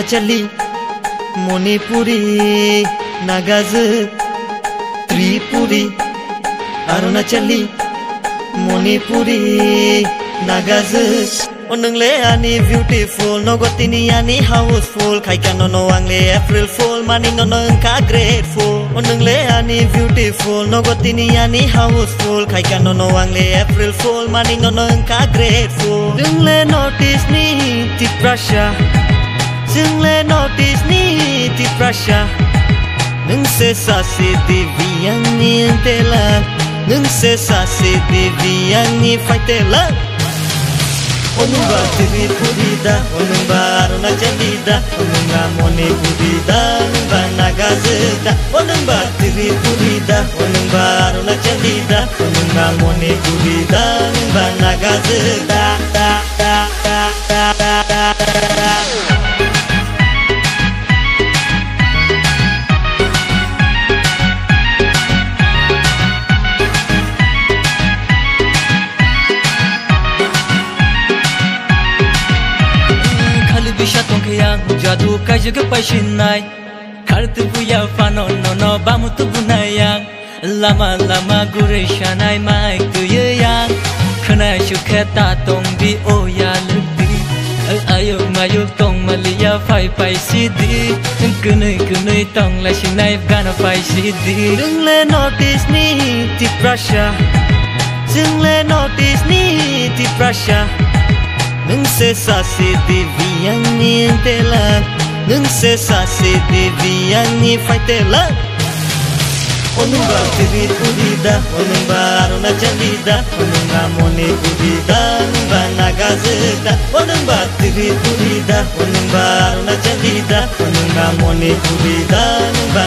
चली मणिपुरी नागाज त्रिपुरी अरुणाचली मणिपुरी नागाज नोंले आनी ब्यूटीफुल नगतिनी आनी हाउसफुल खायखानो नो आंले एप्रिल फुल मानी नो नोंखा ग्रेटफुल नोंले आनी ब्यूटीफुल नगतिनी आनी हाउसफुल खायखानो नो आंले एप्रिल फुल मानी नो नोंखा ग्रेटफुल जोंले नटिस नि तिप्राशा जोंले नटिस नि तिप्राशा नोंसे सासे देवी आंनि एन्टेला नोंसे सासे देवी आंनि फाइटेला Onumba Tripurida, Onumba Arunachalida, Onumba Manipurida, Onumba Nagazida, Onumba Tripurida, Onumba Arunachalida, Onumba Manipurida, Onumba Nagazida, da da da da da da da. Jadu kaje ke pashinai Kartu buya fano no no bamu tu bunayang Lama lama gure shanai mai tu yang Khana shukheta tong bi oya lukdi Ayo mayo tong malia fai fai sidi Kunui tong la shinai gana fai sidi Jungle notice ni ti prasha Jungle notice ni ti prasha Nungse sasi devi ani entela Nungse sasi devi ani faitela Onumba Tripurida, Onumba Arunachalida, Onumba Manipurida, Onumba Nagazida, Onumba Tripurida, Onumba Arunachalida, Onumba Manipurida, Onumba